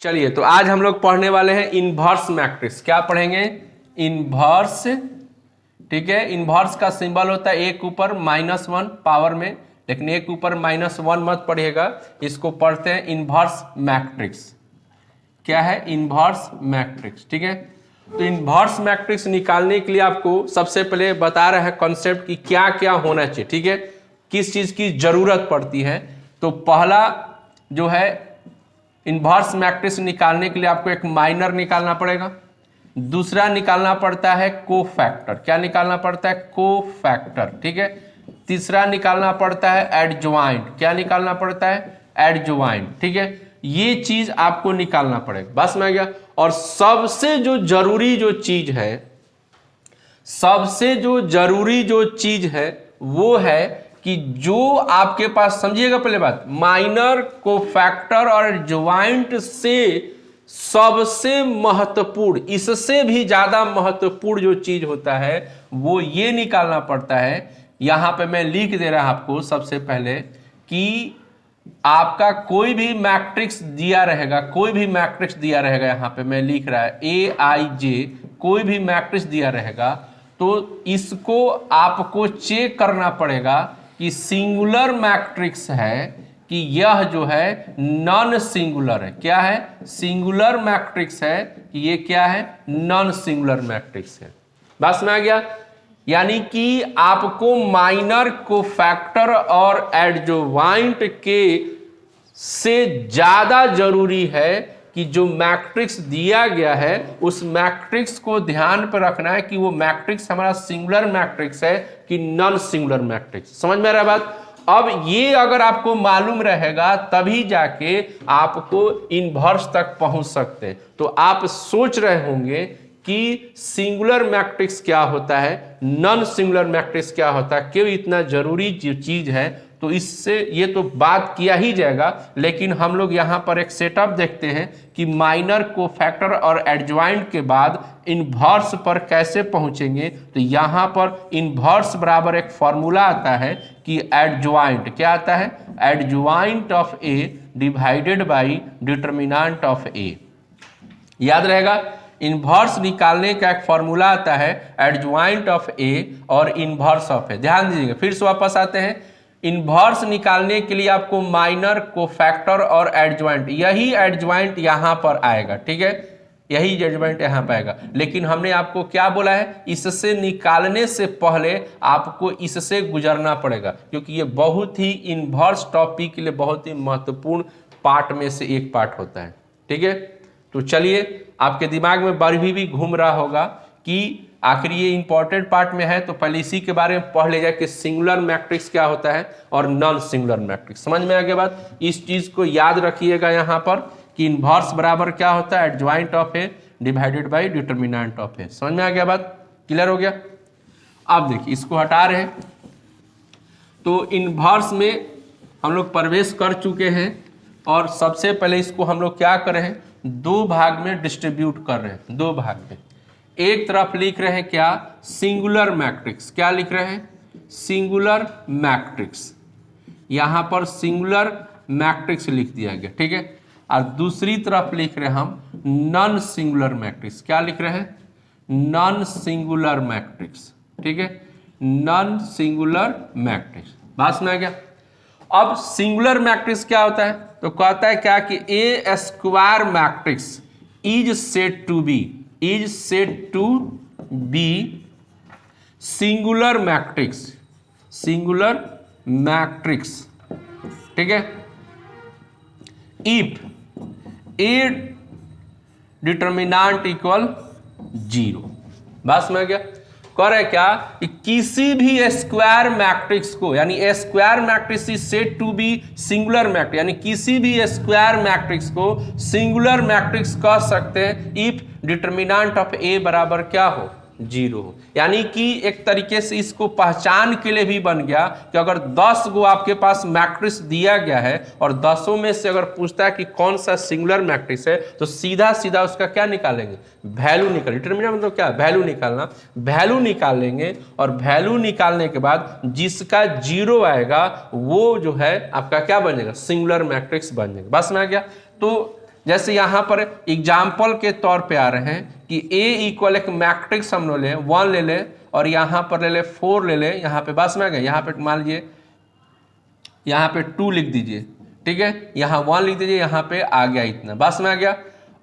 चलिए, तो आज हम लोग पढ़ने वाले हैं इनवर्स मैट्रिक्स। क्या पढ़ेंगे? इनवर्स। ठीक है, इनवर्स का सिंबल होता है एक ऊपर -1 पावर में, लेकिन एक ऊपर -1 मत पढ़िएगा, इसको पढ़ते हैं इनवर्स मैट्रिक्स। क्या है? Inverse matrix. ठीक है, तो इनवर्स मैट्रिक्स निकालने के लिए आपको सबसे पहले बता रहे हैं कॉन्सेप्ट कि क्या क्या होना चाहिए। ठीक है, किस चीज की जरूरत पड़ती है। तो पहला जो है इनवर्स मैट्रिक्स निकालने के लिए आपको एक माइनर निकालना पड़ेगा, दूसरा निकालना पड़ता है कोफैक्टर। क्या निकालना पड़ता है? कोफैक्टर। ठीक है, तीसरा निकालना पड़ता है एडजॉइंट। क्या निकालना पड़ता है? एडजॉइंट। ठीक है, ये चीज आपको निकालना पड़ेगा। बस में आ गया। और सबसे जो जरूरी जो चीज है, सबसे जो जरूरी जो चीज है वो है कि जो आपके पास, समझिएगा पहले बात, माइनर, कोफैक्टर और एडजॉइंट से सबसे महत्वपूर्ण, इससे भी ज्यादा महत्वपूर्ण जो चीज होता है वो ये निकालना पड़ता है। यहां पे मैं लिख दे रहा हूं आपको सबसे पहले कि आपका कोई भी मैट्रिक्स दिया रहेगा, कोई भी मैट्रिक्स दिया रहेगा, यहां पे मैं लिख रहा है AIJ, कोई भी मैट्रिक्स दिया रहेगा तो इसको आपको चेक करना पड़ेगा कि सिंगुलर मैट्रिक्स है कि यह जो है नॉन सिंगुलर है। क्या है? सिंगुलर मैट्रिक्स है कि ये क्या है? नॉन सिंगुलर मैट्रिक्स है। बस में आ गया। यानी कि आपको माइनर, कोफैक्टर और एडजॉइंट के से ज्यादा जरूरी है कि जो मैट्रिक्स दिया गया है उस मैट्रिक्स को ध्यान पर रखना है कि वो मैट्रिक्स हमारा सिंगुलर मैट्रिक्स है कि नॉन सिंगुलर मैट्रिक्स। समझ में आ रहा है बात? अब ये अगर आपको मालूम रहेगा तभी जाके आपको इनवर्स तक पहुंच सकते हैं। तो आप सोच रहे होंगे कि सिंगुलर मैट्रिक्स क्या होता है, नॉन सिंगुलर मैट्रिक्स क्या होता है, क्यों इतना जरूरी चीज है। तो इससे ये तो बात किया ही जाएगा, लेकिन हम लोग यहाँ पर एक सेटअप देखते हैं कि माइनर, कोफैक्टर और एडजॉइंट के बाद इनवर्स पर कैसे पहुंचेंगे। तो यहाँ पर इनवर्स बराबर एक फॉर्मूला आता है कि एडजॉइंट, क्या आता है? Adjoint of A divided by determinant of A. याद रहेगा, इनवर्स निकालने का एक फॉर्मूला आता है एडजॉइंट ऑफ ए और इनवर्स ऑफ ए। ध्यान दीजिएगा, फिर से वापस आते हैं। इनवर्स निकालने के लिए आपको माइनर, कोफैक्टर और एडजॉइंट, यही एडजॉइंट यहां पर आएगा। ठीक है, यही एडजॉइंट यहां पर आएगा। लेकिन हमने आपको क्या बोला है? इससे निकालने से पहले आपको इससे गुजरना पड़ेगा, क्योंकि ये बहुत ही इनवर्स टॉपिक के लिए बहुत ही महत्वपूर्ण पार्ट में से एक पार्ट होता है। ठीक है, तो चलिए, आपके दिमाग में बर्भी भी घूम रहा होगा कि आखिर ये इंपॉर्टेंट पार्ट में है, तो पहले इसी के बारे में पढ़ ले जाए कि सिंगुलर मैट्रिक्स क्या होता है और नॉन सिंगुलर मैट्रिक्स। समझ में आ गया बात? इस चीज को याद रखिएगा यहाँ पर कि इनवर्स बराबर क्या होता है? Adjoint of A divided by determinant of A. समझ में आ गया बात? क्लियर हो गया? अब देखिए, इसको हटा रहे हैं तो इनवर्स में हम लोग प्रवेश कर चुके हैं और सबसे पहले इसको हम लोग क्या कर रहे हैं? दो भाग में डिस्ट्रीब्यूट कर रहे हैं। दो भाग में, एक तरफ लिख रहे हैं क्या? Singular matrix. क्या लिख रहे हैं? Singular matrix. यहां पर सिंगुलर मैट्रिक्स लिख दिया गया। ठीक है, और दूसरी तरफ लिख रहे हैं हम नॉन सिंगुलर मैट्रिक्स। क्या लिख रहे हैं? Non singular matrix. ठीक है, नॉन सिंगुलर मैट्रिक्स। बात में आ गया। अब सिंगुलर मैट्रिक्स क्या होता है? तो कहता है क्या कि a square matrix is said to be singular matrix. Singular matrix. ठीक है, इफ ए डिटर्मिनेंट इक्वल 0। बस में आ गया। कह रहे क्या कि किसी भी स्क्वायर मैट्रिक्स को, यानी square matrix is said to be singular matrix, यानी किसी भी स्क्वायर मैट्रिक्स को सिंगुलर मैट्रिक्स कह सकते हैं इफ डिटर्मिनेंट ऑफ ए बराबर क्या हो? 0 हो। यानी कि एक तरीके से इसको पहचान के लिए भी बन गया कि अगर 10 गो आपके पास मैट्रिक्स दिया गया है और 10 में से अगर पूछता है कि कौन सा सिंगुलर मैट्रिक्स है, तो सीधा सीधा उसका क्या निकालेंगे? वैल्यू निकाल। डिटरमिनेंट मतलब क्या? वैल्यू निकालना। वैल्यू निकाल लेंगे और वैल्यू निकालने के बाद जिसका 0 आएगा वो जो है आपका क्या बन जाएगा? सिंगुलर मैट्रिक्स बन जाएगा। बस में आ गया। तो जैसे यहाँ पर एग्जाम्पल के तौर पे आ रहे हैं कि A इक्वल एक मैट्रिक्स हम लोग लें 1 ले लें और यहाँ पर ले लें 4 ले लें, यहाँ पे बस में आ गए, यहाँ पे मान लीजिए यहाँ पे 2 लिख दीजिए, ठीक है, यहाँ 1 लिख दीजिए, यहाँ पे आ गया इतना, बस में आ गया।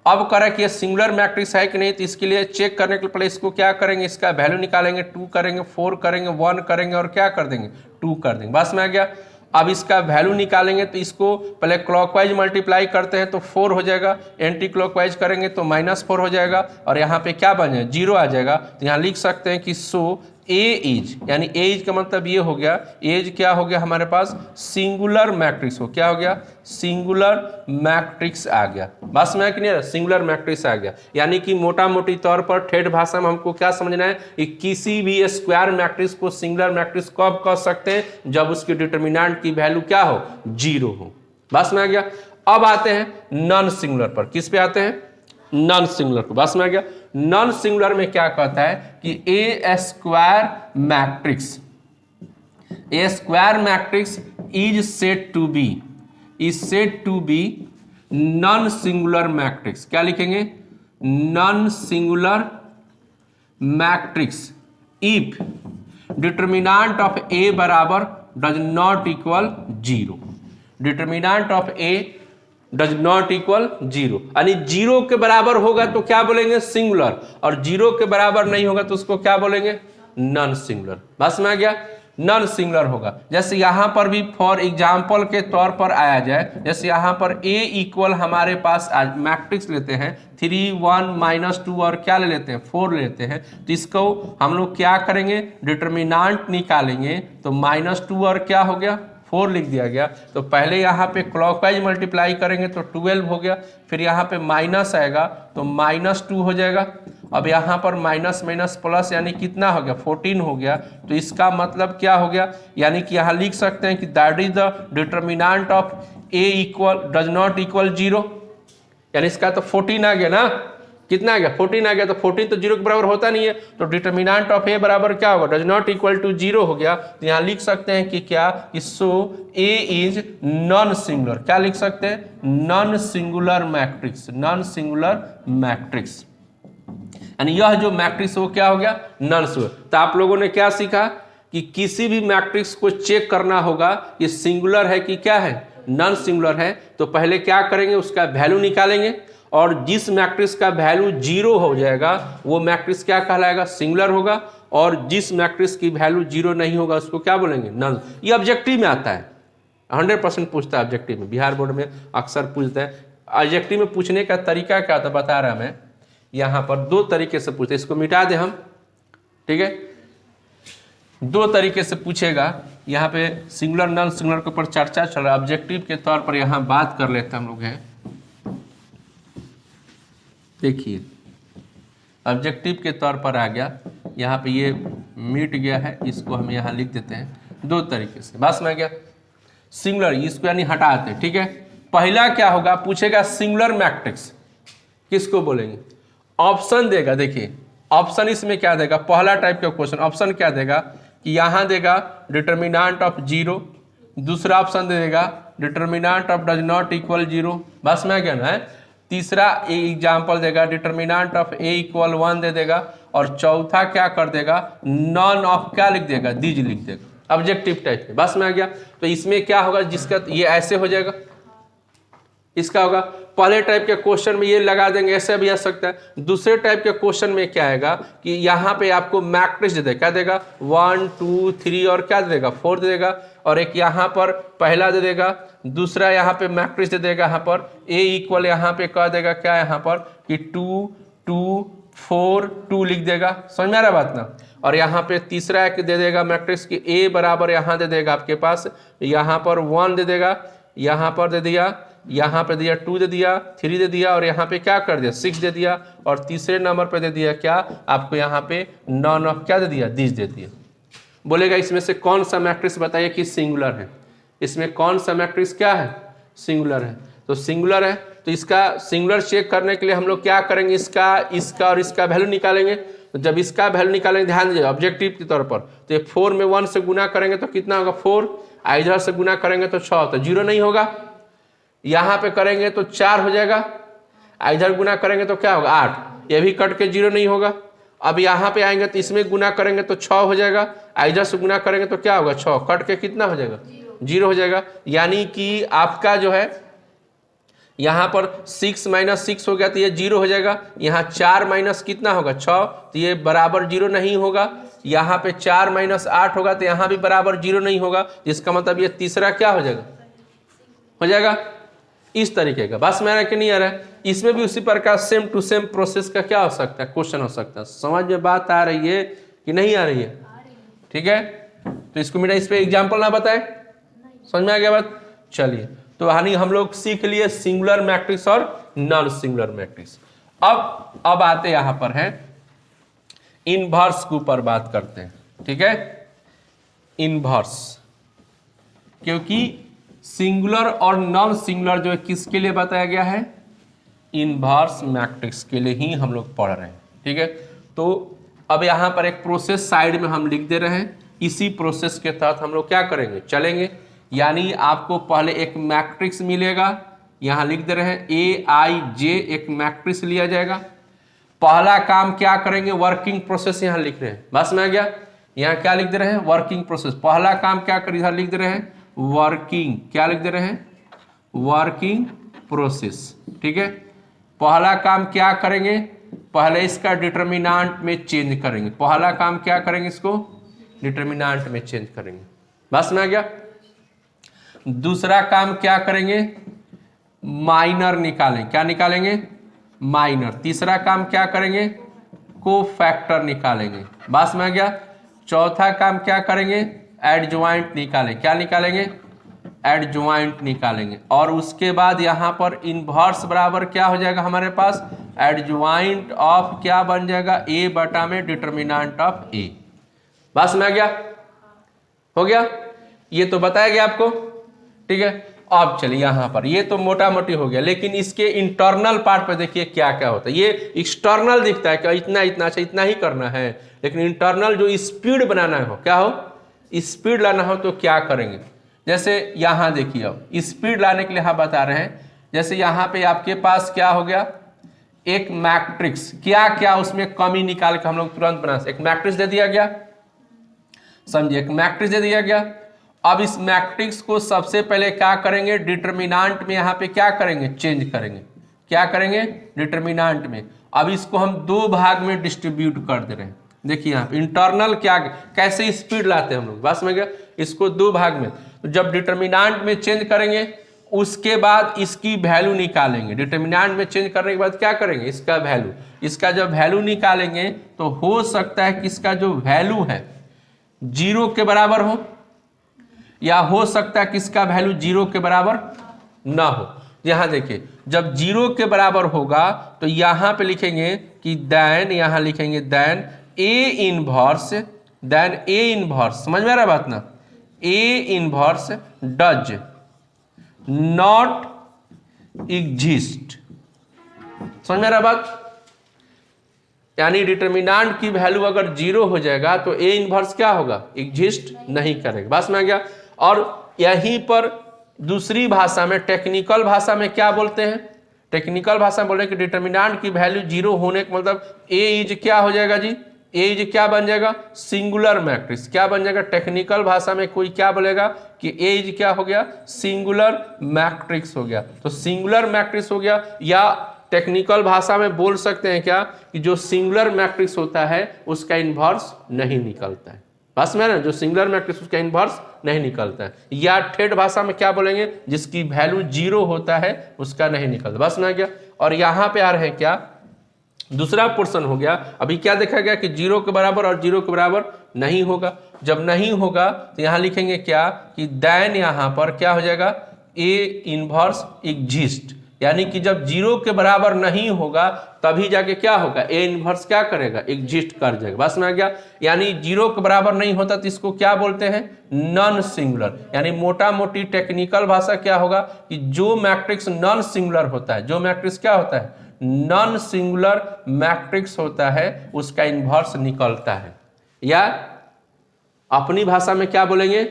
अब करें कि ये सिंगुलर मैट्रिक्स है कि नहीं, तो इसके लिए चेक करने के लिए पहले इसको क्या करेंगे, इसका वैल्यू निकालेंगे, 2 करेंगे, 4 करेंगे, 1 करेंगे और क्या कर देंगे, 2 कर देंगे, बस में आ गया। अब इसका वैल्यू निकालेंगे तो इसको पहले क्लॉकवाइज मल्टीप्लाई करते हैं तो 4 हो जाएगा, एंटी क्लॉकवाइज करेंगे तो -4 हो जाएगा और यहाँ पे क्या बन जाए 0 आ जाएगा। तो यहाँ लिख सकते हैं कि सो ए इज, यानी ए इज का मतलब ये हो गया, एज क्या हो गया हमारे पास सिंगुलर मैट्रिक्स हो, क्या हो गया सिंगुलर मैट्रिक्स आ गया, बस में है कि नहीं, सिंगुलर मैट्रिक्स आ गया। यानी कि मोटा मोटी तौर पर ठेठ भाषा में हमको क्या समझना है कि किसी भी स्क्वायर मैट्रिक्स को सिंगुलर मैट्रिक्स कब कह सकते हैं, जब उसकी डिटर्मिनेंट की वैल्यू क्या हो 0 हो, बस में आ गया। अब आते हैं नॉन सिंगुलर पर, किस पे आते हैं नॉन सिंगुलर को, बस में आ गया। नॉन सिंगुलर में क्या कहता है कि a square matrix is said to be non singular matrix, क्या लिखेंगे non singular matrix if determinant of A बराबर does not equal 0, determinant of A does not equal 0, यानी 0 के बराबर होगा तो क्या बोलेंगे सिंगुलर, और 0 के बराबर नहीं होगा तो उसको क्या बोलेंगे नॉन सिंगुलर, बस में आ गया नॉन सिंगुलर होगा। जैसे यहां पर भी फॉर एग्जांपल के तौर पर आया जाए, जैसे यहां पर a इक्वल हमारे पास मैट्रिक्स लेते हैं 3 1 -2 और क्या ले लेते हैं 4 लेते हैं, तो इसको हम लोग क्या करेंगे डिटर्मिनेंट निकालेंगे तो -2 और क्या हो गया 4 लिख दिया गया। तो पहले यहाँ पे क्लॉकवाइज मल्टीप्लाई करेंगे तो 12 हो गया, फिर यहाँ पे माइनस आएगा तो -2 हो जाएगा। अब यहाँ पर माइनस माइनस प्लस यानी कितना हो गया 14 हो गया। तो इसका मतलब क्या हो गया, यानी कि यहाँ लिख सकते हैं कि that is the determinant of A equal does not equal 0, यानी इसका तो 14 आ गया ना, कितना आ गया 14 आ गया। तो 14 तो 0 के बराबर होता नहीं है, तो डिटर्मिनेंट ऑफ ए बराबर क्या होगा डज नॉट इक्वल टू 0 हो गया। तो यहाँ लिख सकते हैं कि क्या सो ए इज नॉन सिंगुलर, क्या लिख सकते हैं non singular matrix, non singular matrix, यानी यह जो मैट्रिक्स वो क्या हो गया नॉन सिंगुलर। तो आप लोगों ने क्या सीखा कि किसी भी मैट्रिक्स को चेक करना होगा कि सिंगुलर है कि क्या है नॉन सिंगुलर है, तो पहले क्या करेंगे उसका वैल्यू निकालेंगे, और जिस मैट्रिक्स का वैल्यू 0 हो जाएगा वो मैट्रिक्स क्या कहलाएगा सिंगुलर होगा, और जिस मैट्रिक्स की वैल्यू 0 नहीं होगा उसको क्या बोलेंगे नॉन। ये ऑब्जेक्टिव में आता है, 100% पूछता है ऑब्जेक्टिव में, बिहार बोर्ड में अक्सर पूछते हैं। ऑब्जेक्टिव में पूछने का तरीका क्या होता है बता रहा मैं, यहाँ पर 2 तरीके से पूछते, इसको मिटा दे हम, ठीक है 2 तरीके से पूछेगा। यहाँ पे सिंगुलर नॉन सिंगुलर के ऊपर चर्चा चल रहा है, ऑब्जेक्टिव के तौर पर यहाँ बात कर लेते हैं हम लोग हैं। देखिए ऑब्जेक्टिव के तौर पर आ गया, यहाँ पे ये मिट गया है, इसको हम यहाँ लिख देते हैं 2 तरीके से, बस में गया सिंगुलर, इसको यानी हटाते हैं, ठीक है। पहला क्या होगा पूछेगा सिंगुलर मैट्रिक्स किसको बोलेंगे, ऑप्शन देगा। देखिए ऑप्शन इसमें क्या देगा, पहला टाइप का क्वेश्चन ऑप्शन क्या देगा कि यहाँ देगा डिटर्मिनेंट ऑफ 0, दूसरा ऑप्शन दे देगा determinant of does not equal 0, बस में क्या ना है। तीसरा एग्जाम्पल देगा डिटर्मिनेंट ऑफ ए इक्वल 1 दे देगा, और चौथा क्या कर देगा नॉन ऑफ क्या लिख देगा दीज लिख देगा, ऑब्जेक्टिव टाइप में, बस में आ गया। तो इसमें क्या होगा जिसका ये ऐसे हो जाएगा, इसका होगा पहले टाइप के क्वेश्चन में ये लगा देंगे, ऐसे भी आ सकता है। दूसरे टाइप के क्वेश्चन में क्या आएगा कि यहाँ पे आपको मैट्रिक्स दे देगा, क्या देगा 1 2 3 और क्या दे देगा 4 दे देगा, और एक यहाँ पर पहला दे देगा, दूसरा यहाँ पे मैट्रिक्स दे देगा, यहाँ पर ए इक्वल यहाँ पे कह देगा क्या यहाँ पर कि 2 2 4 2 लिख देगा, समझ में आ रहा बात ना। और यहाँ पे तीसरा एक दे देगा मैट्रिक्स की ए बराबर यहाँ दे देगा आपके पास, यहाँ पर 1 दे देगा, यहाँ पर दे दिया, यहाँ पे दिया 2 दे दिया, 3 दे दिया, और यहाँ पे क्या कर दिया 6 दे दिया, और तीसरे नंबर पे दे दिया क्या आपको यहाँ पे नॉन ऑफ क्या दे दिया दिस दे दिया। बोलेगा इसमें से कौन सा मैट्रिक्स बताइए कि सिंगुलर है, इसमें कौन सा मैट्रिक्स क्या है सिंगुलर है। तो सिंगुलर है, तो इसका सिंगुलर चेक करने के लिए हम लोग क्या करेंगे, इसका और इसका वैल्यू निकालेंगे। तो जब इसका वैल्यू निकालेंगे ध्यान दीजिए ऑब्जेक्टिव के तौर पर, तो 4 में 1 से गुना करेंगे तो कितना होगा 4, इधर से गुना करेंगे तो 6, तो 0 नहीं होगा। यहाँ पे करेंगे तो 4 हो जाएगा, इधर गुना करेंगे तो क्या होगा 8, ये भी कट के 0 नहीं होगा। अब यहाँ पे आएंगे तो इसमें गुना करेंगे तो 6 हो जाएगा, इधर से गुना करेंगे तो क्या होगा 6, कट के कितना हो जाएगा 0 हो जाएगा। यानी कि आपका जो है यहाँ पर 6 - 6 हो गया तो ये 0 हो जाएगा। यहाँ 4 माइनस कितना होगा 6, तो ये बराबर 0 नहीं होगा। यहाँ पे 4 - 8 होगा तो यहाँ भी बराबर 0 नहीं होगा। इसका मतलब ये तीसरा क्या हो जाएगा, हो जाएगा इस तरीके का। बस मेरा कि नहीं आ रहा है? इसमें भी उसी प्रकार सेम टू सेम प्रोसेस का क्या हो सकता है, क्वेश्चन हो सकता है। समझ में बात आ रही है कि नहीं आ रही है? ठीक है, तो इसको मेरा इस पे एग्जाम्पल ना बताए, समझ में आ गया बात? चलिए, तो यानी हम लोग सीख लिए सिंगुलर मैट्रिक्स और नॉन सिंगुलर मैट्रिक्स। अब आते यहाँ पर है इनवर्स के ऊपर बात करते हैं। ठीक है, इनवर्स, क्योंकि सिंगुलर और नॉन सिंगुलर जो है किसके लिए बताया गया है, इनवर्स मैट्रिक्स के लिए ही हम लोग पढ़ रहे हैं। ठीक है, तो अब यहाँ पर एक प्रोसेस साइड में हम लिख दे रहे हैं। इसी प्रोसेस के तहत हम लोग क्या करेंगे, चलेंगे। यानी आपको पहले एक मैट्रिक्स मिलेगा, यहाँ लिख दे रहे हैं AIJ, एक मैट्रिक्स लिया जाएगा। पहला काम क्या करेंगे, वर्किंग प्रोसेस यहाँ लिख रहे हैं, बस में आ गया। यहाँ क्या लिख दे रहे हैं, वर्किंग प्रोसेस। पहला काम क्या करें, इधर लिख दे रहे हैं वर्किंग, क्या लिख दे रहे हैं, वर्किंग प्रोसेस। ठीक है, पहला काम क्या करेंगे, पहले इसका डिटर्मिनेंट में चेंज करेंगे। पहला काम क्या करेंगे, इसको डिटर्मिनेंट में चेंज करेंगे, बस में आ गया। दूसरा काम क्या करेंगे, माइनर निकालेंगे, क्या निकालेंगे, माइनर। तीसरा काम क्या करेंगे, कोफैक्टर निकालेंगे, बस में आ गया। चौथा काम क्या करेंगे, एडजॉइंट निकालेंगे, क्या निकालेंगे, एडजॉइंट निकालेंगे। और उसके बाद यहाँ पर इनवर्स बराबर क्या हो जाएगा हमारे पास, एडजॉइंट ऑफ क्या बन जाएगा, A बटा में डिटर्मिनेंट ऑफ A, बस में आ गया, हो गया। ये तो बताया गया आपको, ठीक है। अब चलिए यहाँ पर, ये तो मोटा मोटी हो गया, लेकिन इसके इंटरनल पार्ट पे देखिए क्या क्या होता है। ये एक्सटर्नल दिखता है कि इतना इतना, अच्छा इतना ही करना है, लेकिन इंटरनल जो स्पीड बनाना हो, क्या हो, स्पीड लाना हो तो क्या करेंगे। जैसे यहाँ देखिए, अब स्पीड लाने के लिए हम बता रहे हैं, जैसे यहाँ पे आपके पास क्या हो गया, एक मैट्रिक्स, क्या क्या उसमें कमी निकाल के हम लोग तुरंत बना सकते। एक मैट्रिक्स दे दिया गया, समझिए, एक मैट्रिक्स दे दिया गया। अब इस मैट्रिक्स को सबसे पहले क्या करेंगे, डिटर्मिनेंट में यहाँ पे क्या करेंगे, चेंज करेंगे, क्या करेंगे, डिटर्मिनेंट में। अब इसको हम दो भाग में डिस्ट्रीब्यूट कर दे रहे हैं। देखिए यहाँ पे इंटरनल क्या, कैसे स्पीड लाते हैं हम लोग, बस में गया। इसको दो भाग में, तो जब डिटर्मिनेंट में चेंज करेंगे उसके बाद इसकी वैल्यू निकालेंगे। डिटर्मिनेंट में चेंज करने के बाद क्या करेंगे, इसका वैल्यू, इसका जब वैल्यू निकालेंगे तो हो सकता है कि इसका जो वैल्यू है 0 के बराबर हो, या हो सकता है कि इसका वैल्यू 0 के बराबर ना हो। यहां देखिए, जब 0 के बराबर होगा तो यहां पे लिखेंगे कि देन, यहां लिखेंगे then A inverse, then A inverse, समझ में आ रहा है बात ना, A inverse does not exist, समझ में आ रहा बात। यानी डिटर्मिनेंट की वैल्यू अगर 0 हो जाएगा तो A इनवर्स क्या होगा, एग्जिस्ट नहीं करेगा, बस में आ गया। और यहीं पर दूसरी भाषा में, टेक्निकल भाषा में क्या बोलते हैं, टेक्निकल भाषा में बोल रहे हैं कि डिटर्मिनेंट की वैल्यू 0 होने का मतलब A इज क्या हो जाएगा जी, A इज क्या बन जाएगा, सिंगुलर मैट्रिक्स, क्या बन जाएगा। टेक्निकल भाषा में कोई क्या बोलेगा कि A इज क्या हो गया, सिंगुलर मैट्रिक्स हो गया। तो सिंगुलर मैट्रिक्स हो गया, या टेक्निकल भाषा में बोल सकते हैं क्या कि जो सिंगुलर मैट्रिक्स होता है उसका इनवर्स नहीं निकलता है, बस में ना, जो सिंगुलर मैट्रिक्स उसका इनवर्स नहीं निकलता है। या ठेठ भाषा में क्या बोलेंगे, जिसकी वैल्यू 0 होता है उसका नहीं निकलता, बस में आ गया। और यहाँ पे आ रहे हैं क्या, दूसरा पोर्शन हो गया। अभी क्या देखा गया कि 0 के बराबर और 0 के बराबर नहीं होगा। जब नहीं होगा तो यहाँ लिखेंगे क्या कि देन यहाँ पर क्या हो जाएगा, A इनवर्स एग्जिस्ट, यानी कि जब 0 के बराबर नहीं होगा तभी जाके क्या होगा, A इनवर्स क्या करेगा, एग्जिस्ट कर जाएगा, बस में आ गया। यानी 0 के बराबर नहीं होता तो इसको क्या बोलते हैं, नॉन सिंगुलर। यानी मोटा मोटी टेक्निकल भाषा क्या होगा कि जो मैट्रिक्स नॉन सिंगुलर होता है, जो मैट्रिक्स क्या होता है, नॉन सिंगुलर मैट्रिक्स होता है, उसका इनवर्स निकलता है। या अपनी भाषा में क्या बोलेंगे,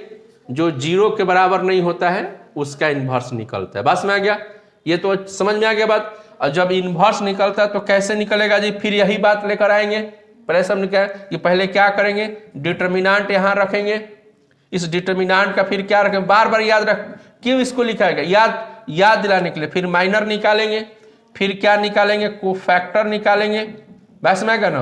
जो 0 के बराबर नहीं होता है उसका इनवर्स निकलता है, बस में आ गया। ये तो समझ में आ गया बात। और जब इन्वर्स निकलता है तो कैसे निकलेगा जी, फिर यही बात लेकर आएंगे। पहले सब क्या कि पहले क्या करेंगे, डिटर्मिनेंट यहाँ रखेंगे, इस डिटर्मिनेंट का फिर क्या रखेंगे, बार बार याद रख, क्यों इसको लिखा है, याद दिलाने के लिए। फिर माइनर निकालेंगे, फिर क्या निकालेंगे, कोफैक्टर निकालेंगे, बस मैं कहना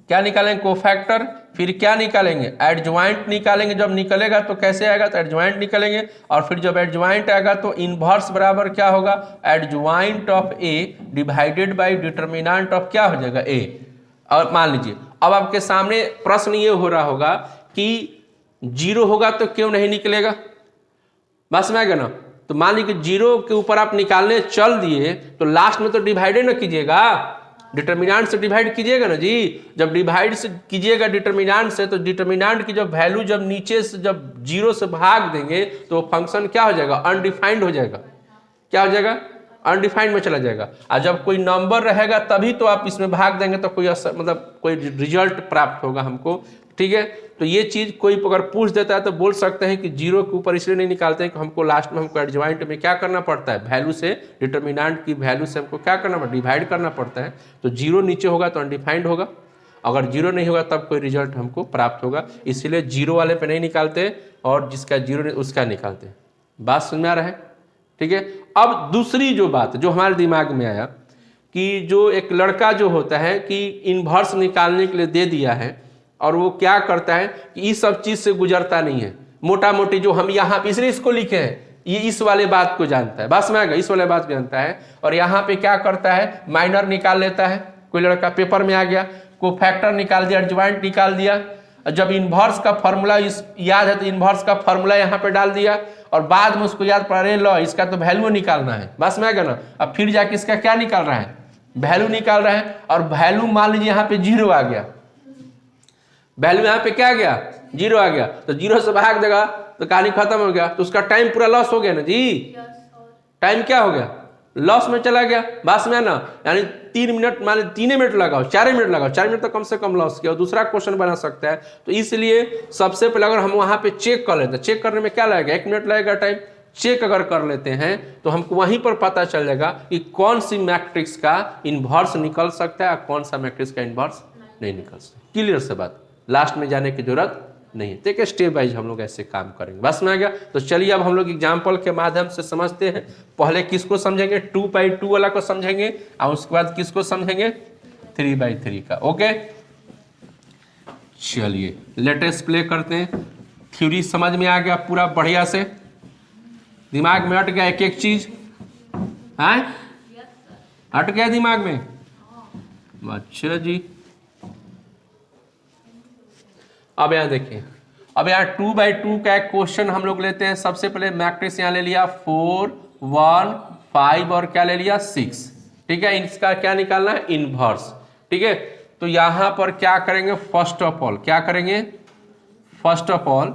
क्या निकालेंगे, कोफैक्टर, फिर क्या निकालेंगे, एडजॉइंट निकालेंगे। जब निकलेगा तो कैसे आएगा, तो एडजॉइंट निकालेंगे, और फिर जब एडजॉइंट आएगा तो इनवर्स बराबर क्या होगा, adjoint of A divided bye determinant of क्या हो जाएगा, ए। और मान लीजिए अब आपके सामने प्रश्न ये हो रहा होगा कि 0 होगा तो क्यों नहीं निकलेगा, बस मैं कहना, तो मान लीजिए 0 के ऊपर आप निकालने चल दिए तो लास्ट में तो डिवाइड ना कीजिएगा, डिटर्मिनेंट से डिवाइड कीजिएगा ना जी। जब डिवाइड से कीजिएगा डिटर्मिनेंट से, तो डिटर्मिनेंट की जब वैल्यू जब नीचे से जब 0 से भाग देंगे तो फंक्शन क्या हो जाएगा, अनडिफाइंड हो जाएगा। क्या हो जाएगा, अनडिफाइंड में चला जाएगा। और जब कोई नंबर रहेगा तभी तो आप इसमें भाग देंगे तो कोई मतलब कोई रिजल्ट प्राप्त होगा हमको, ठीक है। तो ये चीज कोई अगर पूछ देता है तो बोल सकते हैं कि 0 के ऊपर इसलिए नहीं निकालते हैं कि हमको लास्ट में हमको एडजॉइंट में क्या करना पड़ता है, वैल्यू से, डिटर्मिनेंट की वैल्यू से हमको क्या करना पड़ता है, डिवाइड करना पड़ता है। तो 0 नीचे होगा तो अनडिफाइंड होगा, अगर 0 नहीं होगा तब कोई रिजल्ट हमको प्राप्त होगा, इसीलिए 0 वाले पे नहीं निकालते और जिसका 0 नहीं उसका निकालते। बात समझ में आ रहा है, ठीक है। अब दूसरी जो बात जो हमारे दिमाग में आया कि जो एक लड़का जो होता है कि इन्वर्स निकालने के लिए दे दिया है और वो क्या करता है कि इस सब चीज से गुजरता नहीं है, मोटा मोटी जो हम यहाँ इसलिए इसको लिखे हैं, ये इस वाले बात को जानता है, बस में आ गया, इस वाले बात को जानता है। और यहाँ पे क्या करता है, माइनर निकाल लेता है, कोई लड़का पेपर में आ गया, कोफैक्टर निकाल दिया, एडजॉइंट निकाल दिया, जब इन्वर्स का फॉर्मूला याद है तो इन्वर्स का फॉर्मूला यहाँ पे डाल दिया, और बाद में उसको याद पड़ा, लो इसका तो वैल्यू निकालना है, बस में आ गया ना। अब फिर जाके इसका क्या निकाल रहा है, वैल्यू निकाल रहा है, और वैल्यू मान लीजिए यहाँ पे 0 आ गया, वैल्यू यहाँ पे क्या आ गया, 0 आ गया, तो 0 से भाग देगा तो कहानी खत्म हो गया, तो उसका टाइम पूरा लॉस हो गया ना जी, टाइम क्या हो गया, लॉस में चला गया, बस में ना। यानी 3 मिनट मान 3 मिनट लगाओ, 4 मिनट लगाओ, 4 मिनट तो कम से कम लॉस किया, और दूसरा क्वेश्चन बना सकता है। तो इसलिए सबसे पहले अगर हम वहां पे चेक कर लेते हैं, चेक करने में क्या लगेगा, 1 मिनट लगेगा टाइम, चेक अगर कर लेते हैं तो हमको वहीं पर पता चल जाएगा कि कौन सी मैट्रिक्स का इन्वर्स निकल सकता है और कौन सा मैट्रिक्स का इन्वर्स नहीं निकल सकता। क्लियर से बात, लास्ट में जाने की जरूरत नहीं है। देखिए स्टेप वाइज हम लोग ऐसे काम करेंगे, बस में आ गया। तो चलिए अब हम लोग एग्जाम्पल के माध्यम से समझते हैं। पहले किसको समझेंगे, 2/2 वाला को समझेंगे, और उसके बाद किसको समझेंगे, 3/3 का। ओके चलिए लेटेस्ट प्ले करते हैं। थ्योरी समझ में आ गया पूरा बढ़िया से, दिमाग में हट गया एक एक चीज, है हट गया दिमाग में, अच्छा जी। अब यहाँ देखिए, अब यहाँ 2/2 का एक क्वेश्चन हम लोग लेते हैं। सबसे पहले मैट्रिक्स यहाँ ले लिया 4 1 5 और क्या ले लिया 6, ठीक है। इसका क्या निकालना है, इनवर्स, ठीक है। तो यहाँ पर क्या करेंगे, फर्स्ट ऑफ ऑल क्या करेंगे, फर्स्ट ऑफ ऑल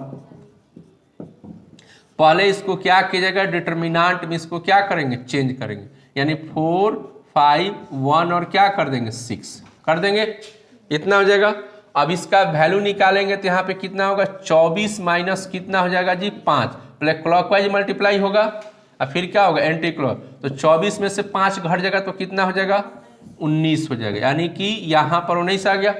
पहले इसको क्या कीजिएगा, डिटर्मिनेंट में इसको क्या करेंगे, चेंज करेंगे, यानी 4 5 1 और क्या कर देंगे 6 कर देंगे, इतना हो जाएगा। अब इसका वैल्यू निकालेंगे तो यहाँ पे कितना होगा, 24 माइनस कितना हो जाएगा जी 5, पहले क्लॉकवाइज मल्टीप्लाई होगा और फिर क्या होगा एंटी क्लॉक, तो 24 में से 5 घट जाएगा तो कितना हो जाएगा 19 हो जाएगा, यानी कि यहाँ पर 19 आ गया।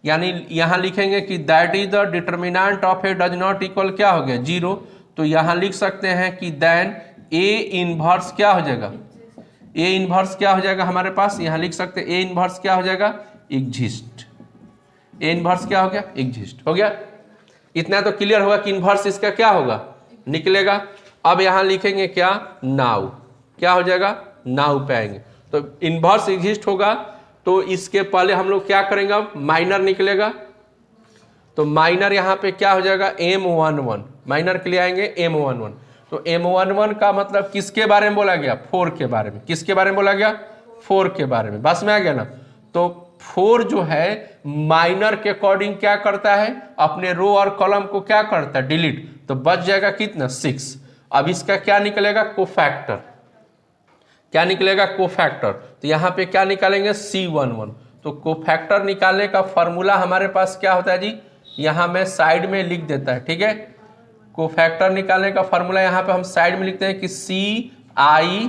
यानी यहाँ लिखेंगे कि that is the determinant of A does not equal क्या हो गया 0, तो यहाँ लिख सकते हैं कि देन ए इनवर्स क्या हो जाएगा, ए इनवर्स क्या हो जाएगा हमारे पास, यहाँ लिख सकते हैं ए इनवर्स क्या हो जाएगा, एग्जिस्ट। ए इनवर्स क्या हो गया, एग्जिस्ट हो गया। इतना तो क्लियर होगा कि इनवर्स इसका क्या होगा, निकलेगा। अब यहाँ लिखेंगे क्या, नाउ, क्या हो जाएगा, नाउ पे आएंगे। तो इनवर्स एग्जिस्ट होगा तो इसके पहले हम लोग क्या करेंगे, अब माइनर निकलेगा, तो माइनर यहाँ पे क्या हो जाएगा M11, माइनर के लिए आएंगे M11। तो M11 का मतलब किसके बारे में बोला गया, 4 के बारे में, किसके बारे में बोला गया, 4 के बारे में, बस में आ गया ना। तो 4 जो है माइनर के अकॉर्डिंग क्या करता है, अपने रो और कॉलम को क्या करता है, डिलीट, तो बच जाएगा कितना 6। अब इसका क्या निकलेगा, कोफैक्टर, क्या निकलेगा, कोफैक्टर। तो यहाँ पे क्या निकालेंगे C11। तो कोफैक्टर निकालने का फॉर्मूला हमारे पास क्या होता है जी, यहाँ में साइड में लिख देता है, ठीक है। कोफैक्टर निकालने का फॉर्मूला यहाँ पे हम साइड में लिखते हैं कि CIJ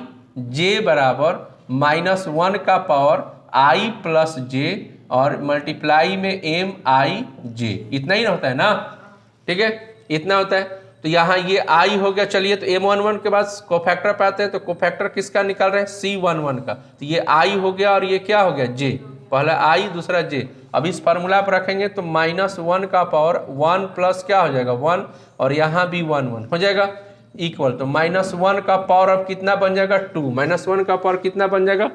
बराबर -1 का पावर i प्लस जे और मल्टीप्लाई में एम आई जे, इतना ही होता है ना, ठीक है, इतना होता है। तो यहाँ ये i हो गया। चलिए तो m11 के बाद कोफैक्टर पे आते हैं, तो कोफैक्टर किसका निकाल रहे हैं, C11 का, तो ये i हो गया और ये क्या हो गया, j, पहला i दूसरा j। अब इस फार्मूला पर रखेंगे तो -1 का पावर 1 प्लस क्या हो जाएगा 1 और यहाँ भी 1 1 हो जाएगा इक्वल, तो -1 का पावर अब कितना बन जाएगा 2, -1 का पावर कितना बन जाएगा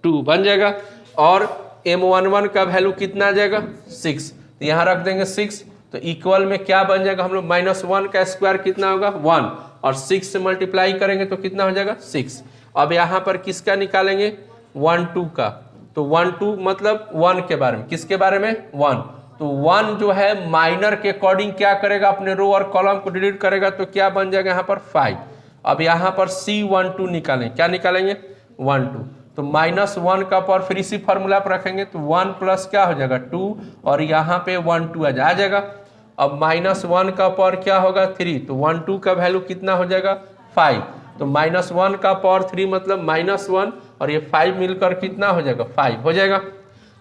2 बन जाएगा, और m11 का वैल्यू कितना आ जाएगा 6, तो यहाँ रख देंगे 6, तो इक्वल में क्या बन जाएगा हम लोग, -1 का स्क्वायर कितना होगा 1 और 6 से मल्टीप्लाई करेंगे तो कितना हो जाएगा 6। अब यहाँ पर किसका निकालेंगे 1 2 का, तो 1 2 मतलब 1 के बारे में, किसके बारे में 1, तो 1 जो है माइनर के अकॉर्डिंग क्या करेगा, अपने रो और कॉलम को डिलीट करेगा, तो क्या बन जाएगा यहाँ पर 5। अब यहाँ पर C12 निकालेंगे, क्या निकालेंगे 1 2, तो -1 का पावर फिर इसी फार्मूला पर रखेंगे तो 1 प्लस क्या हो जाएगा 2 और यहाँ पे 1 2 आ जाएगा। अब -1 का पावर क्या होगा 3, तो 1 2 का वैल्यू कितना हो जाएगा 5, तो -1 का पावर 3 मतलब -1 और ये 5 मिलकर कितना हो जाएगा 5 हो जाएगा।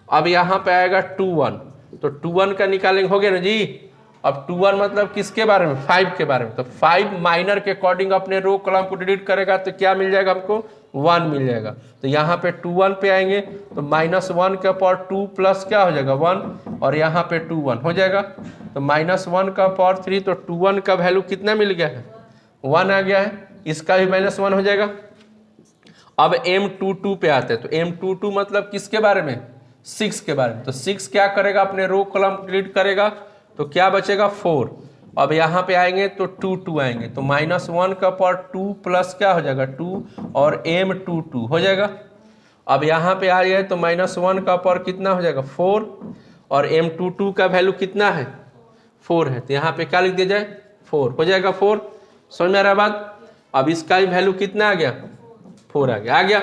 अब यहाँ पे आएगा 2 1, तो 2 1 का निकालेंगे, हो गया ना जी। अब 2 1 मतलब किसके बारे में 5 के बारे में, तो 5 माइनर के अकॉर्डिंग अपने रो कॉलम को डिलीट करेगा तो क्या मिल जाएगा हमको 1 मिल जाएगा। तो यहाँ पे 2 1 पे आएंगे तो -1 का पावर 2 प्लस क्या हो जाएगा 1 और यहाँ पे 2 1 हो जाएगा, तो -1 का पावर 3, तो 2 1 का वैल्यू कितना मिल गया है 1 आ गया है, इसका भी -1 हो जाएगा। अब M22 पे आते हैं, तो M22 मतलब किसके बारे में 6 के बारे में, तो 6 क्या करेगा अपने रो कॉलम डिलीट करेगा तो क्या बचेगा 4। अब यहाँ पे आएंगे तो 2 2 आएंगे, तो -1 का पावर 2 प्लस क्या हो जाएगा 2 और M22 हो जाएगा। अब यहाँ पे आ गए तो -1 का पावर कितना हो जाएगा 4 और M22 का वैल्यू कितना है 4 है, तो यहाँ पे क्या लिख दिया जाए 4 हो जाएगा 4। समझ में आ रहा बात। अब इसका भी वैल्यू कितना आ गया 4 आ गया।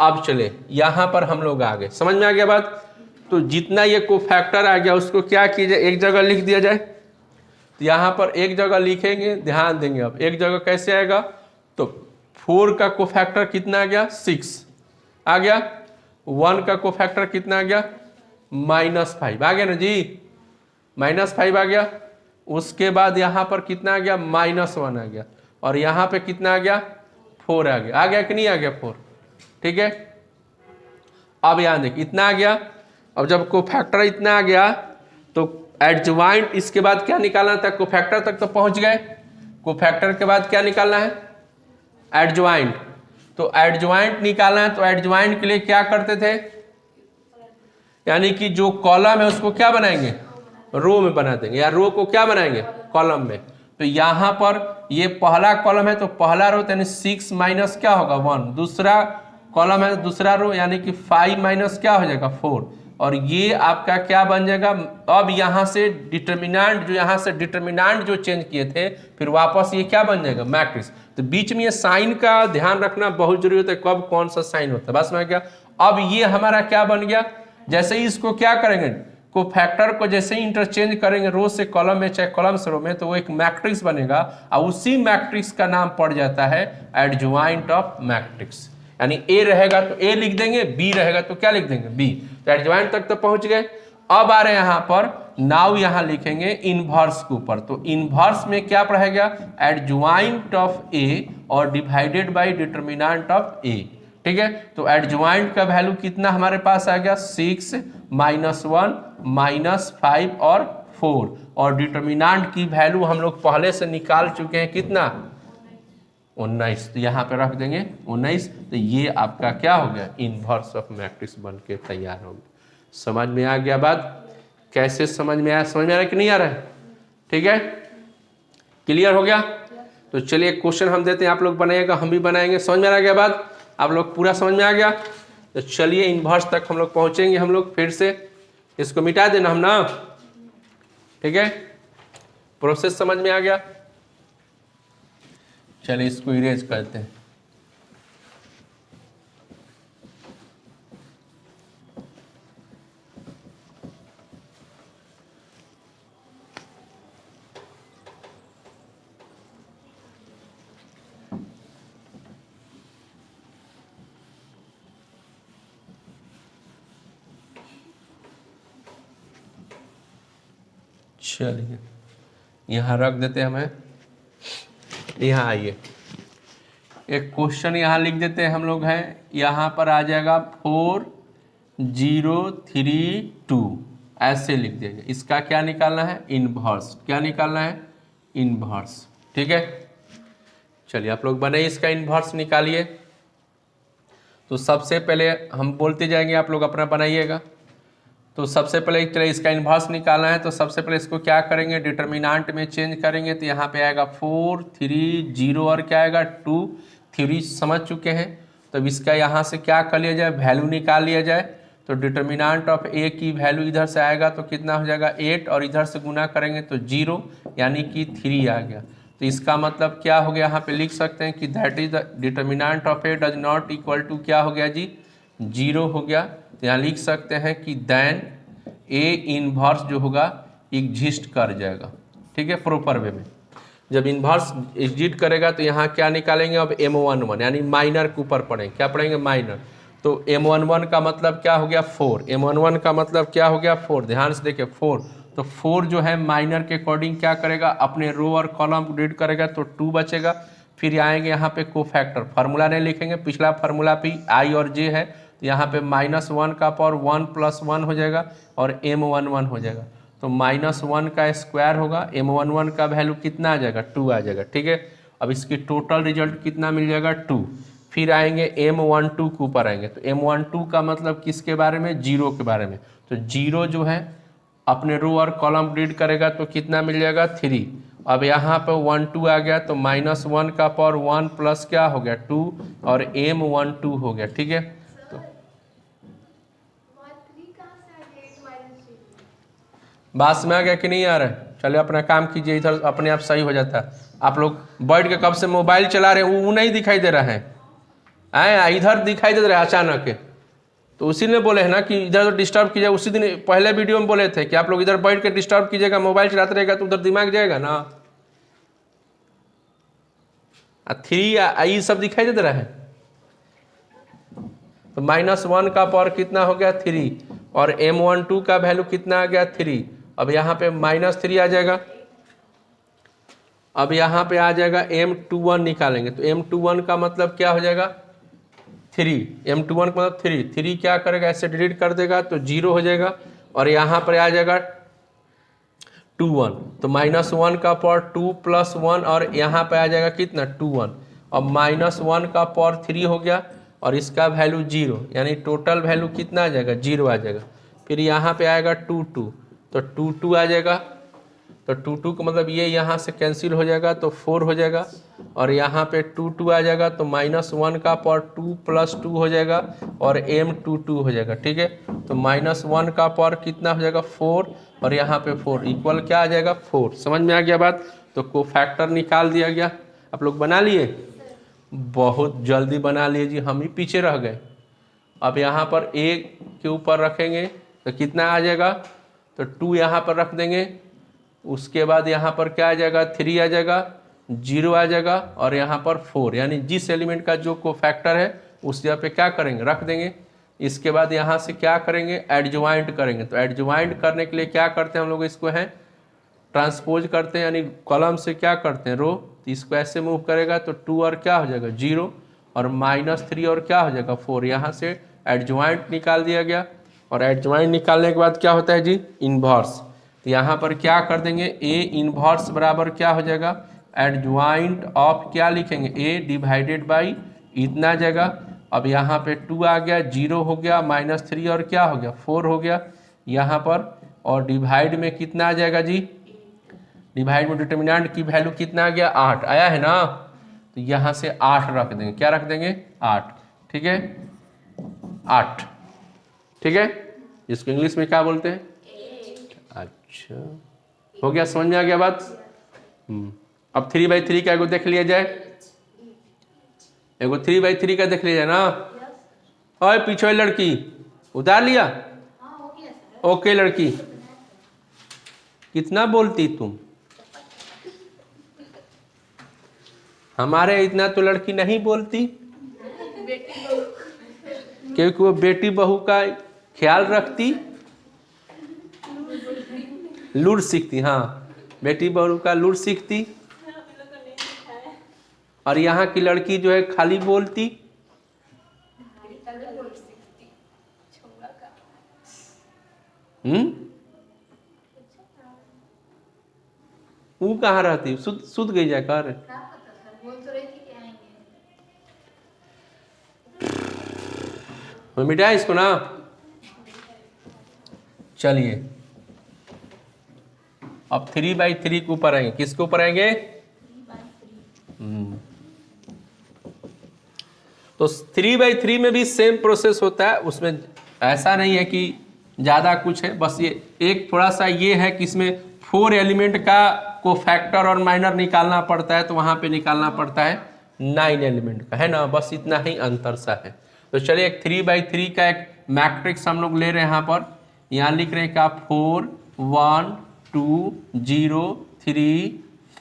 अब चले यहाँ पर हम लोग आ गए, समझ में आ गया बात। तो जितना ये कोफैक्टर आ गया उसको क्या कीजिए एक जगह लिख दिया जाए, तो यहाँ पर एक जगह लिखेंगे, ध्यान देंगे। अब एक जगह कैसे आएगा, तो 4 का कोफैक्टर कितना आ गया 6 आ गया, 1 का कोफैक्टर कितना आ गया -5 आ गया ना जी, -5 आ गया। उसके बाद यहाँ पर कितना आ गया -1 आ गया और यहाँ पे कितना आ गया 4 आ गया कि नहीं आ गया 4, ठीक है। अब यहाँ देखिए इतना आ गया। अब जब कोफैक्टर इतना आ गया तो एडजॉइंट, इसके बाद क्या निकालना था, कोफैक्टर तक तो पहुंच गए, कोफैक्टर के बाद क्या निकालना है एडजॉइंट। तो एडजॉइंट निकालना है, तो एडजॉइंट के लिए क्या करते थे, यानी कि जो कॉलम है उसको क्या बनाएंगे रो में बना देंगे, या रो को क्या बनाएंगे कॉलम में। तो यहाँ पर ये पहला कॉलम है तो पहला रो यानी 6 माइनस क्या होगा 1, दूसरा कॉलम है दूसरा रो यानी कि 5 माइनस क्या हो जाएगा 4, और ये आपका क्या बन जाएगा। अब यहाँ से डिटर्मिनेंट, जो यहाँ से डिटर्मिनेंट जो चेंज किए थे फिर वापस ये क्या बन जाएगा मैट्रिक्स। तो बीच में ये साइन का ध्यान रखना बहुत जरूरी होता है, कब कौन सा साइन होता है, बस में क्या। अब ये हमारा क्या बन गया, जैसे ही इसको क्या करेंगे कोफैक्टर को जैसे ही इंटरचेंज करेंगे रो से कॉलम में चाहे कॉलम से रो में, तो वो एक मैट्रिक्स बनेगा और उसी मैट्रिक्स का नाम पड़ जाता है एडजॉइंट ऑफ मैट्रिक्स। यानी ए रहेगा तो ए लिख देंगे, बी रहेगा तो क्या लिख देंगे बी। तो एडजॉइंट तक तो पहुंच गए। अब आ रहे हैं यहाँ पर नाउ यहाँ लिखेंगे इनवर्स के ऊपर, तो इनवर्स में क्या पढ़ेगा एडजॉइंट ऑफ ए और डिवाइडेड बाय डिटर्मिनेंट ऑफ ए, ठीक है। तो एडजॉइंट का वैल्यू कितना हमारे पास आ गया 6 -1 -5 और 4, और डिटर्मिनेंट की वैल्यू हम लोग पहले से निकाल चुके हैं कितना 19, तो यहाँ पे रख देंगे 19। तो ये आपका क्या हो गया इनवर्स ऑफ मैट्रिक्स बन के तैयार हो गया। समझ में आ गया बात, कैसे समझ में आया, समझ में आ रहा है कि नहीं आ रहा है, ठीक है क्लियर हो गया। तो चलिए क्वेश्चन हम देते हैं, आप लोग बनाइएगा हम भी बनाएंगे। समझ में आ गया बात, आप लोग पूरा समझ में आ गया। तो चलिए इनवर्स तक हम लोग पहुंचेंगे, हम लोग फिर से इसको मिटा देना हम ना, ठीक है प्रोसेस समझ में आ गया। चलिए इसको इरेज करते हैं। चलिए यहाँ रख देते हैं हमें। यहाँ आइए, एक क्वेश्चन यहाँ लिख देते हैं हम लोग हैं। यहाँ पर आ जाएगा 4032 ऐसे लिख देंगे। इसका क्या निकालना है? इनवर्स। क्या निकालना है? इनवर्स। ठीक है, चलिए आप लोग बनाइए, इसका इनवर्स निकालिए। तो सबसे पहले हम बोलते जाएंगे, आप लोग अपना बनाइएगा। तो सबसे पहले एक तरह इसका इनवर्स निकालना है, तो सबसे पहले इसको क्या करेंगे? डिटर्मिनेंट में चेंज करेंगे। तो यहाँ पे आएगा 4 3 0 और क्या आएगा 2 3 समझ चुके हैं। तो इसका यहाँ से क्या कर लिया जाए? वैल्यू निकाल लिया जाए। तो डिटर्मिनेंट ऑफ ए की वैल्यू इधर से आएगा तो कितना हो जाएगा 8, और इधर से गुना करेंगे तो 0 यानी कि 3 आ गया। तो इसका मतलब क्या हो गया? यहाँ पे लिख सकते हैं कि that is the determinant of A does not equal to क्या हो गया जी? 0 हो गया। तो यहाँ लिख सकते हैं कि देन ए इनवर्स जो होगा एग्जिस्ट कर जाएगा। ठीक है, प्रॉपर वे में जब इनवर्स एग्जिस्ट करेगा तो यहाँ क्या निकालेंगे? अब M11 यानी माइनर के ऊपर पढ़ेंगे। क्या पढ़ेंगे? माइनर। तो M11 का मतलब क्या हो गया? 4। M11 का मतलब क्या हो गया? 4। ध्यान से देखिए 4। तो 4 जो है माइनर के अकॉर्डिंग क्या करेगा? अपने रो और कॉलम को रीड करेगा तो 2 बचेगा। फिर आएंगे यहाँ पे कोफैक्टर, फार्मूला नहीं लिखेंगे, पिछला फार्मूला पे I और J है। तो यहाँ पे -1 का पावर 1 + 1 हो जाएगा और M11 हो जाएगा। तो -1 का स्क्वायर होगा, M11 का वैल्यू कितना आ जाएगा? 2 आ जाएगा। ठीक है, अब इसकी टोटल रिजल्ट कितना मिल जाएगा? 2। फिर आएंगे M12 के ऊपर आएंगे। तो M12 का मतलब किसके बारे में? 0 के बारे में। तो 0 जो है अपने रो और कॉलम रीड करेगा तो कितना मिल जाएगा? 3। अब यहाँ पर 1 2 आ गया तो -1 का पावर 1 प्लस क्या हो गया? 2 और M12 हो गया। ठीक है, तो बात में आ गया कि नहीं आ रहा है? चलिए अपना काम कीजिए, इधर अपने आप सही हो जाता है। आप लोग बैठ के कब से मोबाइल चला रहे हैं, वो नहीं दिखाई दे रहा है, इधर दिखाई दे रहा है अचानक। तो उसी ने बोले है ना कि इधर तो डिस्टर्ब कीजिए। उसी दिन पहले वीडियो में बोले थे कि आप लोग इधर बैठ के डिस्टर्ब कीजिएगा, मोबाइल चलाते रहेगा तो उधर दिमाग जाएगा ना। 3 ये सब दिखाई दे रहा है। तो -1 का पावर कितना हो गया? 3 और M12 का वैल्यू कितना आ गया? 3। अब यहाँ पे -3 आ जाएगा। अब यहाँ पे आ जाएगा M21 निकालेंगे। तो M21 का मतलब क्या हो जाएगा? 3। M21 का मतलब 3। 3 क्या करेगा? ऐसे डिलीट कर देगा तो 0 हो जाएगा। और यहाँ पर आ जाएगा 21। तो -1 का पावर 2 + 1 और यहाँ पे आ जाएगा कितना? 21। अब -1 का पावर 3 हो गया और इसका वैल्यू 0 यानी टोटल वैल्यू कितना आ जाएगा? 0 आ जाएगा। फिर यहाँ पे आएगा 2 2 तो 2 2 आ जाएगा। तो 2 2 का मतलब ये यहाँ से कैंसिल हो जाएगा तो 4 हो जाएगा। और यहाँ पे 2 2 आ जाएगा तो -1 का पावर 2 + 2 हो जाएगा और M22 हो जाएगा। ठीक है, तो -1 का पावर कितना हो जाएगा? 4 और यहाँ पे 4 इक्वल क्या आ जाएगा? 4। समझ में आ गया बात? तो कोफैक्टर निकाल दिया गया। आप लोग बना लिए? बहुत जल्दी बना लिए जी, हम ही पीछे रह गए। अब यहाँ पर A के ऊपर रखेंगे तो कितना आ जाएगा? तो 2 यहाँ पर रख देंगे। उसके बाद यहाँ पर क्या आ जाएगा? 3 आ जाएगा, 0 आ जाएगा और यहाँ पर 4 यानी जिस एलिमेंट का जो कोफैक्टर है उस जगह पे क्या करेंगे? रख देंगे। इसके बाद यहाँ से क्या करेंगे? एडजॉइंट करेंगे। तो एडजॉइंट करने के लिए क्या करते हैं हम लोग? इसको हैं ट्रांसपोज करते हैं, यानी कॉलम से क्या करते हैं? रो। तो इसको ऐसे मूव करेगा तो 2 और क्या हो जाएगा? 0 और -3 और क्या हो जाएगा? 4। यहाँ से एडजॉइंट निकाल दिया गया। और एडजॉइंट निकालने के बाद क्या होता है जी? इनवर्स। तो यहाँ पर क्या कर देंगे? ए इनवर्स बराबर क्या हो जाएगा? एडजॉइंट ऑफ क्या लिखेंगे? ए डिवाइडेड बाई इतना जगह। अब यहाँ पे 2 आ गया, 0 हो गया, -3 और क्या हो गया? 4 हो गया यहाँ पर। और डिवाइड में कितना आ जाएगा जी? डिवाइड में डिटर्मिनेंट की वैल्यू कितना आ गया? 8 आया है ना। तो यहाँ से 8 रख देंगे। क्या रख देंगे? 8। ठीक है, 8। ठीक है, इसको इंग्लिश में क्या बोलते हैं? अच्छा, हो गया, समझ में आ गया बात? अब 3/3 का एगो देख लिया जाए। एगो 3/3 का देख लिया जाए ना। ओए पीछे लड़की उतार लिया? ओके लड़की, कितना बोलती तुम? हमारे इतना तो लड़की नहीं बोलती, क्योंकि वो बेटी बहू का ख्याल रखती। लूट सीखती, हाँ बेटी बहू का लूट सीखती, और यहाँ की लड़की जो है खाली बोलती। वो कहाँ रहती, सुध गई जाकर। मिटाए इसको ना। चलिए अब 3/3 के ऊपर आएंगे। किसके ऊपर आएंगे? तो 3/3 में भी सेम प्रोसेस होता है, उसमें ऐसा नहीं है कि ज़्यादा कुछ है, बस ये एक थोड़ा सा ये है कि इसमें 4 एलिमेंट का को फैक्टर और माइनर निकालना पड़ता है, तो वहाँ पे निकालना पड़ता है 9 एलिमेंट का, है ना, बस इतना ही अंतर सा है। तो चलिए एक 3/3 का एक मैट्रिक्स हम लोग ले रहे हैं यहाँ लिख रहे हैं क्या, 4 1 2 0 3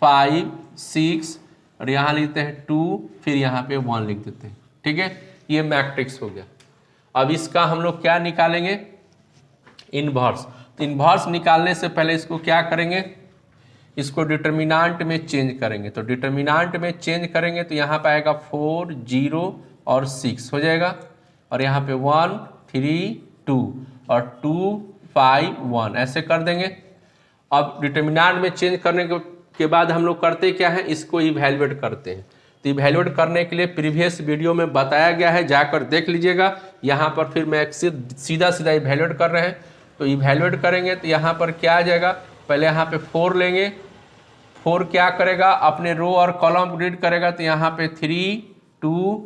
5 6 और यहाँ लिखते हैं 2, फिर यहाँ पे 1 लिख देते हैं। ठीक है, ये मैट्रिक्स हो गया। अब इसका हम लोग क्या निकालेंगे? इनवर्स। तो इनवर्स निकालने से पहले इसको क्या करेंगे? इसको डिटर्मिनांट में चेंज करेंगे। तो डिटर्मिनांट में चेंज करेंगे तो यहाँ पे आएगा 4 0 और 6 हो जाएगा, और यहाँ पे 1 3 2 और 2 5 1 ऐसे कर देंगे। अब डिटर्मिनांट में चेंज करने के बाद हम लोग करते क्या है, इसको इवैल्यूएट करते हैं। तो इवैल्यूएट करने के लिए प्रीवियस वीडियो में बताया गया है, जाकर देख लीजिएगा। यहाँ पर फिर मैं सीधा इवैल्यूएट कर रहे हैं। तो इवैल्यूएट करेंगे तो यहाँ पर क्या आ जाएगा, पहले यहाँ पे 4 लेंगे। 4 क्या करेगा, अपने रो और कॉलम रीड करेगा, तो यहाँ पे 3 2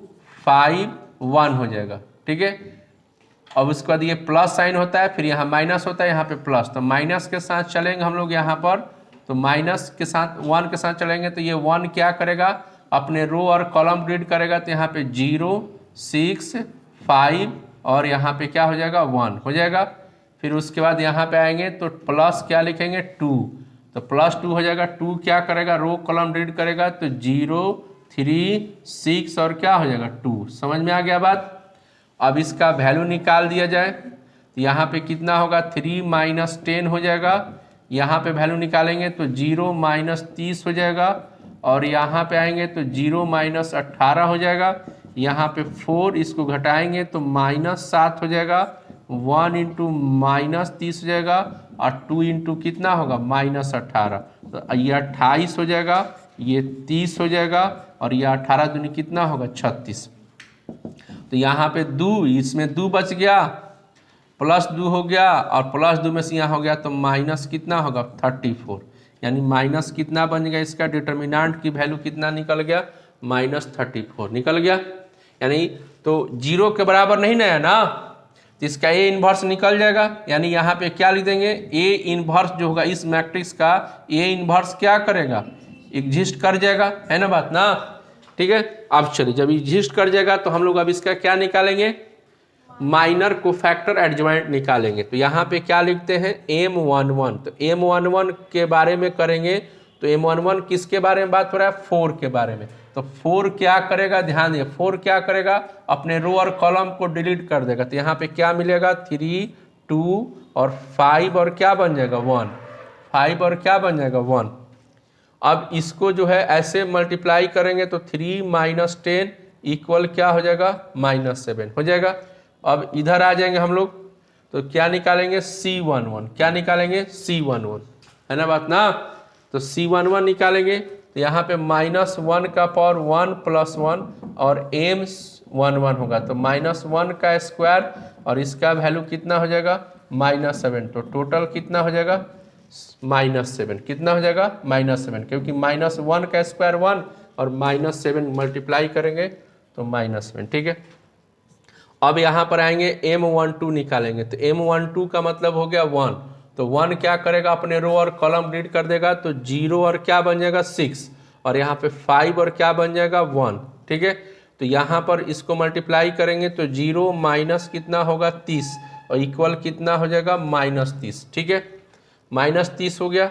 5 1 हो जाएगा। ठीक है, अब उसके बाद ये प्लस साइन होता है, फिर यहाँ माइनस होता है, यहाँ पे प्लस। तो माइनस के साथ चलेंगे हम लोग यहाँ पर, तो माइनस के साथ 1 के साथ चलेंगे, तो ये 1 क्या करेगा, अपने रो और कॉलम रीड करेगा, तो यहाँ पे 0 6 5 और यहाँ पे क्या हो जाएगा, 1 हो जाएगा। फिर उसके बाद यहाँ पे आएंगे तो प्लस क्या लिखेंगे, 2, तो +2 हो जाएगा। 2 क्या करेगा, रो कॉलम रीड करेगा, तो 0 3 6 और क्या हो जाएगा 2। समझ में आ गया बात? अब इसका वैल्यू निकाल दिया जाए तो यहाँ पे कितना होगा, 3 - 10 हो जाएगा। यहाँ पे वैल्यू निकालेंगे तो 0 - 30 हो जाएगा, और यहाँ पे आएंगे तो 0 - 18 हो जाएगा। यहाँ पे 4 इसको घटाएंगे तो -7 हो जाएगा। 1 × -30 हो जाएगा, और 2 × कितना होगा, -18, तो ये 28 हो जाएगा, ये 30 हो जाएगा, और ये 18 दूनी कितना होगा, 36। तो यहाँ पे 2, इसमें 2 बच गया, +2 हो गया, और +2 में से यहाँ हो गया तो माइनस कितना होगा, 34। यानी माइनस कितना बन गया, इसका डिटर्मिनेंट की वैल्यू कितना निकल गया, -34 निकल गया। यानी तो 0 के बराबर नहीं ना है ना, तो इसका ए इन्वर्स निकल जाएगा। यानी यहाँ पे क्या लिख देंगे, ए इन्वर्स जो होगा इस मैट्रिक्स का, ए इन्वर्स क्या करेगा, एग्जिस्ट कर जाएगा, है ना बात ना। ठीक है, अब चलिए जब एग्जिस्ट कर जाएगा तो हम लोग अब इसका क्या निकालेंगे, माइनर कोफैक्टर एडजॉइंट निकालेंगे। तो यहाँ पे क्या लिखते हैं, M11। तो M11 के बारे में करेंगे, तो M11 किसके बारे में बात हो रहा है, 4 के बारे में। तो 4 क्या करेगा, ध्यान दिए, 4 क्या करेगा, अपने रो और कॉलम को डिलीट कर देगा। तो यहाँ पे क्या मिलेगा, 3 2 और 5 और क्या बन जाएगा, 1, 5 और क्या बन जाएगा, 1। अब इसको जो है ऐसे मल्टीप्लाई करेंगे तो 3 - 10 इक्वल क्या हो जाएगा, -7 हो जाएगा। अब इधर आ जाएंगे हम लोग, तो क्या निकालेंगे, C11। क्या निकालेंगे, C11, है ना बात ना। तो C11 निकालेंगे तो यहाँ पे -1 का पावर 1 + 1 और M11 होगा, तो -1 का स्क्वायर, और इसका वैल्यू कितना हो जाएगा, -7। तो टोटल कितना हो जाएगा, -7। कितना हो जाएगा, -7, क्योंकि -1 का स्क्वायर 1 और -7 मल्टीप्लाई करेंगे तो -7। ठीक है, अब यहाँ पर आएंगे M12 निकालेंगे। तो M12 का मतलब हो गया 1। तो 1 क्या करेगा, अपने रो और कॉलम रीड कर देगा, तो 0 और क्या बन जाएगा, 6, और यहाँ पे 5 और क्या बन जाएगा, 1। ठीक है, तो यहाँ पर इसको मल्टीप्लाई करेंगे तो 0 माइनस कितना होगा, 30, और इक्वल कितना हो जाएगा, -30। ठीक है, -30 हो गया।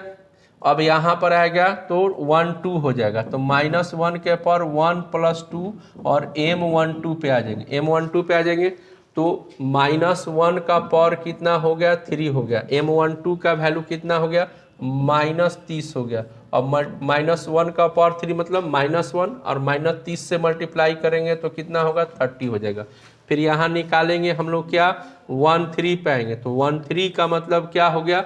अब यहाँ पर आएगा तो 1 2 हो जाएगा, तो -1 के पर 1 + 2 और M12 पे आ जाएंगे। M12 पे आ जाएंगे तो -1 का पावर कितना हो गया, 3 हो गया। M12 का वैल्यू कितना हो गया, -30 हो गया। अब -1 का पावर 3 मतलब -1 और -30 से मल्टीप्लाई करेंगे तो कितना होगा 30 हो जाएगा। फिर यहाँ निकालेंगे हम लोग क्या 13 पाएंगे, तो 13 का मतलब क्या हो गया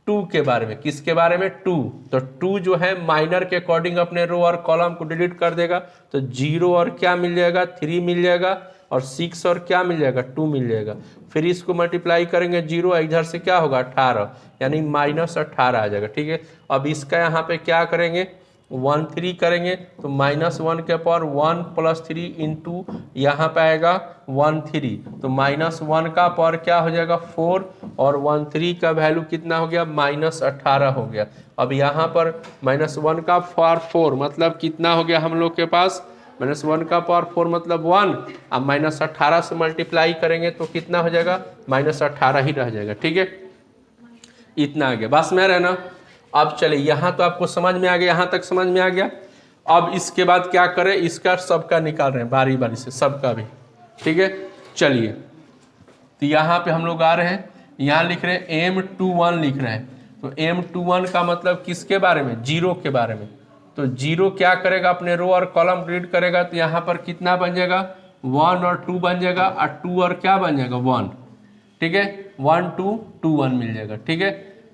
2 के बारे में। किसके बारे में 2, तो 2 जो है माइनर के अकॉर्डिंग अपने रो और कॉलम को डिलीट कर देगा, तो 0 और क्या मिल जाएगा 3 मिल जाएगा और 6 और क्या मिल जाएगा 2 मिल जाएगा। फिर इसको मल्टीप्लाई करेंगे 0, इधर से क्या होगा 18 यानी -18 आ जाएगा। ठीक है, अब इसका यहाँ पे क्या करेंगे 13 करेंगे तो -1 के पावर 1 + 3 इंटू यहाँ पे आएगा 13, तो -1 का पावर क्या हो जाएगा 4 और 13 का वैल्यू कितना हो गया -18 हो गया। अब यहाँ पर -1 का पावर 4 मतलब कितना हो गया हम लोग के पास -1 का पावर 4 मतलब 1, अब -18 से मल्टीप्लाई करेंगे तो कितना हो जाएगा -18 ही रह जाएगा। ठीक है, इतना आ गया, बस में रहना। अब चलिए यहाँ तो आपको समझ में आ गया, यहाँ तक समझ में आ गया। अब इसके बाद क्या करें, इसका सबका निकाल रहे हैं बारी बारी से सबका भी। ठीक है, चलिए तो यहाँ पे हम लोग आ रहे हैं, यहाँ लिख रहे हैं M21 लिख रहे हैं, तो M21 का मतलब किसके बारे में 0 के बारे में। तो 0 क्या करेगा अपने रो और कॉलम रीड करेगा, तो यहाँ पर कितना बन जाएगा 1 और 2 बन जाएगा और 2 और क्या बन जाएगा 1। ठीक है, 1 2 2 1 मिल जाएगा। ठीक है,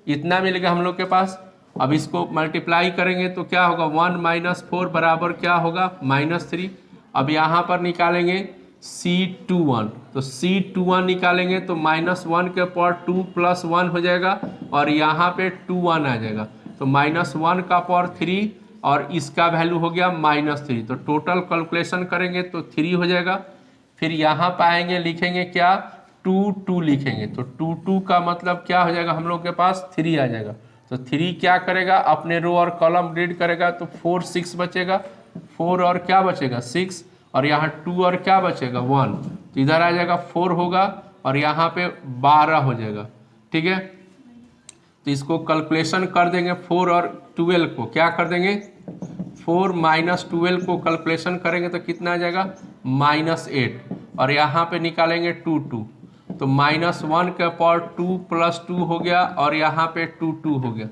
इतना मिलेगा हम लोग के पास। अब इसको मल्टीप्लाई करेंगे तो क्या होगा 1 - 4 बराबर क्या होगा -3। अब यहाँ पर निकालेंगे C21, तो C21 निकालेंगे तो -1 के पावर 2 + 1 हो जाएगा और यहाँ पे 2 1 आ जाएगा, तो -1 का पावर 3 और इसका वैल्यू हो गया -3, तो टोटल कैलकुलेशन करेंगे तो 3 हो जाएगा। फिर यहाँ पाएंगे लिखेंगे क्या 2 2 लिखेंगे, तो 2 2 का मतलब क्या हो जाएगा हम लोग के पास 3 आ जाएगा। तो 3 क्या करेगा अपने रो और कॉलम रीड करेगा तो 4 6 बचेगा, 4 और क्या बचेगा 6 और यहाँ 2 और क्या बचेगा 1, तो इधर आ जाएगा 4 होगा और यहाँ पे 12 हो जाएगा। ठीक है, तो इसको कैलकुलेशन कर देंगे 4 और 12 को क्या कर देंगे 4 - 12 को कैलकुलेशन करेंगे तो कितना आ जाएगा -8 और यहाँ पे निकालेंगे 2 2, तो -1 का पावर 2 + 2 हो गया और यहाँ पे 2 2 हो गया,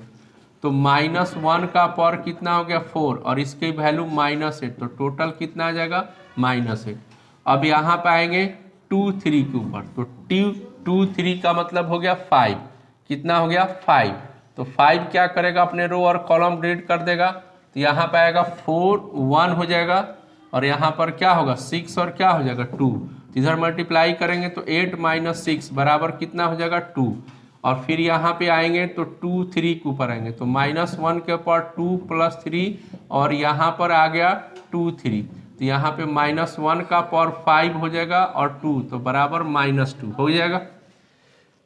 तो -1 का पावर कितना हो गया 4 और इसकी वैल्यू -8, तो टोटल कितना आ जाएगा -8। अब यहाँ पे आएंगे 2 3 के ऊपर, तो 2 3 का मतलब हो गया 5, कितना हो गया 5, तो 5 क्या करेगा अपने रो और कॉलम रीड कर देगा, तो यहाँ पे आएगा 4 1 हो जाएगा और यहाँ पर क्या होगा 6 और क्या हो जाएगा 2, इधर मल्टीप्लाई करेंगे तो 8 - 6 बराबर कितना हो जाएगा 2 और फिर यहाँ पे आएंगे तो 2 3 के ऊपर आएंगे तो -1 के पावर 2 + 3 और यहाँ पर आ गया 2 3, तो यहाँ पे -1 का पावर 5 हो जाएगा और 2 तो बराबर -2 हो जाएगा।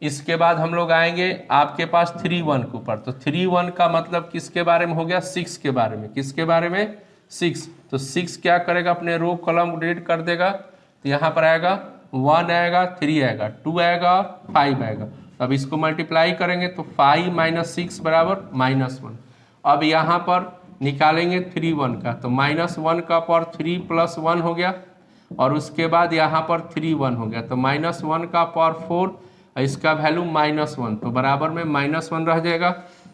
इसके बाद हम लोग आएंगे आपके पास 3 1 के ऊपर, तो 3 1 का मतलब किसके बारे में हो गया 6 के बारे में। किसके बारे में 6, तो 6 क्या करेगा अपने रो कॉलम रीड कर देगा, तो यहाँ पर आएगा 1 आएगा 3 आएगा 2 आएगा 5 आएगा, अब इसको मल्टीप्लाई करेंगे तो 5 - 6 बराबर -1। अब यहाँ पर निकालेंगे 3 1 का, तो -1 का पावर 3 + 1 हो गया और उसके बाद यहाँ पर 3 1 हो गया, तो -1 का पावर 4 इसका वैल्यू -1, तो बराबर में -1 रह जाएगा।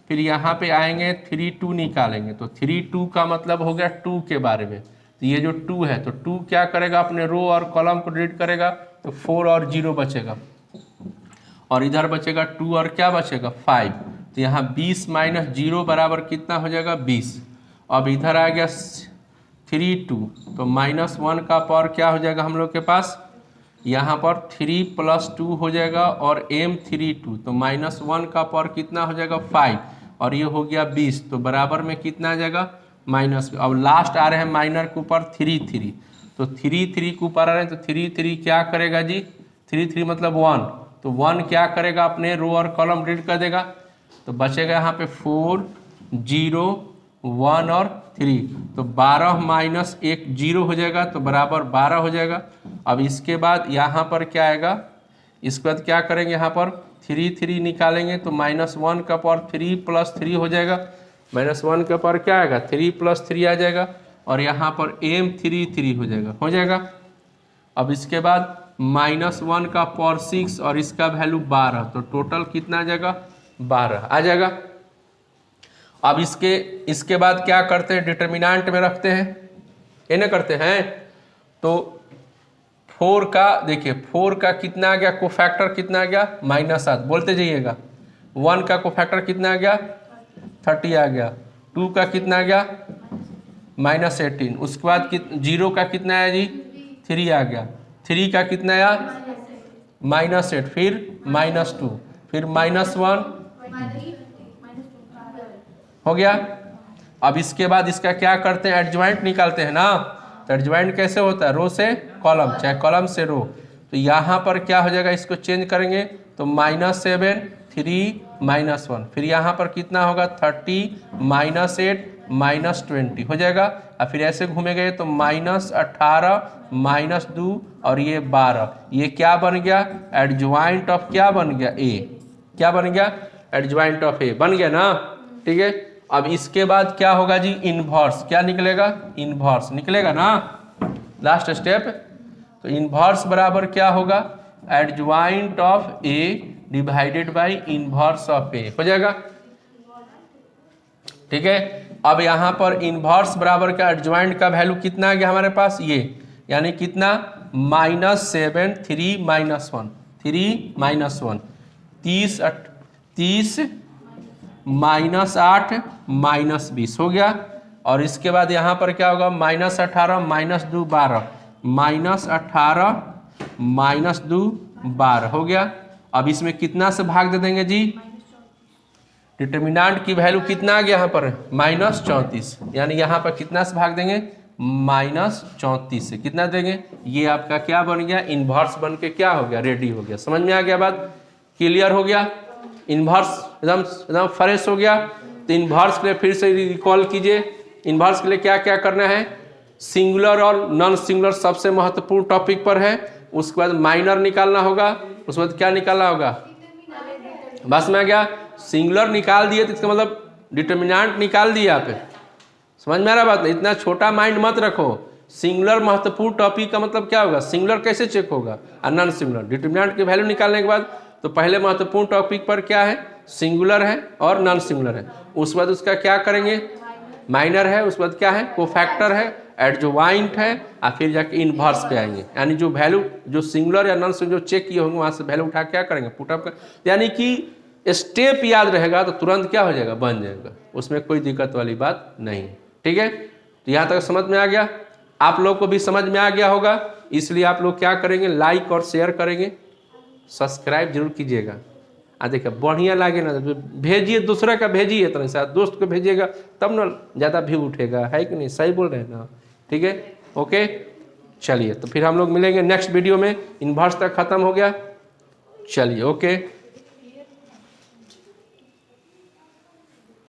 फिर यहाँ पे आएंगे 3 2 निकालेंगे, तो 3 2 का मतलब हो गया 2 के बारे में, तो ये जो 2 है तो 2 क्या करेगा अपने रो और कॉलम को रीड करेगा तो 4 और 0 बचेगा और इधर बचेगा 2 और क्या बचेगा 5, तो यहाँ 20 - 0 बराबर कितना हो जाएगा 20। अब इधर आ गया 3 2, तो -1 का पावर क्या हो जाएगा हम लोग के पास यहाँ पर 3 + 2 हो जाएगा और M32, तो -1 का पावर कितना हो जाएगा 5 और ये हो गया 20, तो बराबर में कितना आ जाएगा -। अब लास्ट आ रहे हैं माइनर के ऊपर 3 3, तो 3 3 के ऊपर आ रहे हैं, तो 3 3 क्या करेगा जी 3 3 मतलब 1, तो 1 क्या करेगा अपने रो और कॉलम रीड कर देगा, तो बचेगा यहाँ पे 4 0 1 और 3, तो 12 - 1 0 हो जाएगा, तो बराबर 12 हो जाएगा। अब इसके बाद यहाँ पर क्या आएगा, इसके बाद क्या करेंगे यहाँ पर 3 3 निकालेंगे तो -1 का पावर 3 + 3 हो जाएगा, -1 का पावर क्या आएगा 3 + 3 आ जाएगा और यहाँ पर M33 हो जाएगा। अब इसके बाद -1 का पावर 6 और इसका वैल्यू 12, तो टोटल कितना आ जाएगा 12 आ जाएगा। अब इसके बाद क्या करते हैं, डिटर्मिनेंट में रखते हैं, ये ना करते हैं। तो 4 का देखिए 4 का कितना आ गया, कोफैक्टर कितना आ गया -7, बोलते जाइएगा। 1 का कोफैक्टर कितना आ गया 30 आ गया। 2 का कितना आ गया -18। उसके बाद 0 का कितना आया जी 3 आ गया। 3 का कितना आया -8, फिर -2, फिर -1 हो गया। अब इसके बाद इसका क्या करते हैं, एडजॉइंट निकालते हैं ना। तो एडजॉइंट कैसे होता है, रो से कॉलम चाहे कॉलम से रो। तो यहाँ पर क्या हो जाएगा, इसको चेंज करेंगे तो -7 3 -1, फिर यहाँ पर कितना होगा 30 -8 -20 हो जाएगा। और फिर ऐसे घूमे गए तो -18 -2 और ये 12, ये क्या बन गया, एडजॉइंट ऑफ क्या बन गया ए, क्या बन गया एडजॉइंट ऑफ ए बन गया ना। ठीक है, अब इसके बाद क्या होगा जी, इनवर्स क्या निकलेगा, इनवर्स निकलेगा ना लास्ट स्टेप। तो इनवर्स बराबर क्या होगा, adjoint of A divided by inverse of A हो जाएगा। ठीक है, अब यहाँ पर इनवर्स बराबर का एडजॉइंट का वैल्यू कितना आ गया हमारे पास, ये यानी कितना -7 3 -1 3 -1 30 -8 -20 हो गया। और इसके बाद यहाँ पर क्या होगा, -18 -2 12 -18 -2 12 हो गया। अब इसमें कितना से भाग दे देंगे जी, डिटर्मिनेंट की वैल्यू कितना आ गया यहाँ पर -34, यानी यहाँ पर कितना से भाग देंगे -34 से कितना देंगे, ये आपका क्या बन गया, इनवर्स बन के क्या हो गया, रेडी हो गया। समझ में आ गया बात, क्लियर हो गया, इनवर्स एकदम फ्रेश हो गया। तो इनवर्स के लिए फिर से रिकॉल कीजिए, इनवर्स के लिए क्या क्या करना है, सिंगुलर और नॉन सिंगुलर सबसे महत्वपूर्ण टॉपिक पर है। उसके बाद माइनर निकालना होगा, उसके बाद क्या निकालना होगा, बस में आ गया। सिंगुलर निकाल दिए तो इसका मतलब डिटर्मिनेंट निकाल दिए आप, समझ में आ रहा बात, इतना छोटा माइंड मत रखो। सिंगुलर महत्वपूर्ण टॉपिक का मतलब क्या होगा, सिंगुलर कैसे चेक होगा और नॉन सिंगुलर, डिटर्मिनेंट की वैल्यू निकालने के बाद। तो पहले महत्वपूर्ण टॉपिक पर क्या है, सिंगुलर है और नॉन सिंगुलर है। उसके बाद उसका क्या करेंगे, माइनर है, उसके बाद क्या है, कोफैक्टर है, एडजॉइंट है, और फिर जाके इनवर्स पे आएंगे। यानी जो वैल्यू जो सिंगुलर या नॉन सिंगुलर चेक किए होंगे वहां से वैल्यू उठा क्या करेंगे, पुटअप कर, यानी कि स्टेप याद रहेगा तो तुरंत क्या हो जाएगा, बन जाएगा, उसमें कोई दिक्कत वाली बात नहीं। ठीक है, तो यहाँ तक समझ में आ गया, आप लोग को भी समझ में आ गया होगा। इसलिए आप लोग क्या करेंगे, लाइक और शेयर करेंगे, सब्सक्राइब जरूर कीजिएगा। देखिए बढ़िया लगे ना भेजिए, दूसरा का भेजिए, तो नहीं दोस्त को भेजिएगा तब ना ज़्यादा व्यू उठेगा, है कि नहीं, सही बोल रहे हैं ना। ठीक है, ओके, चलिए तो फिर हम लोग मिलेंगे नेक्स्ट वीडियो में। इनवर्स तक खत्म हो गया, चलिए ओके।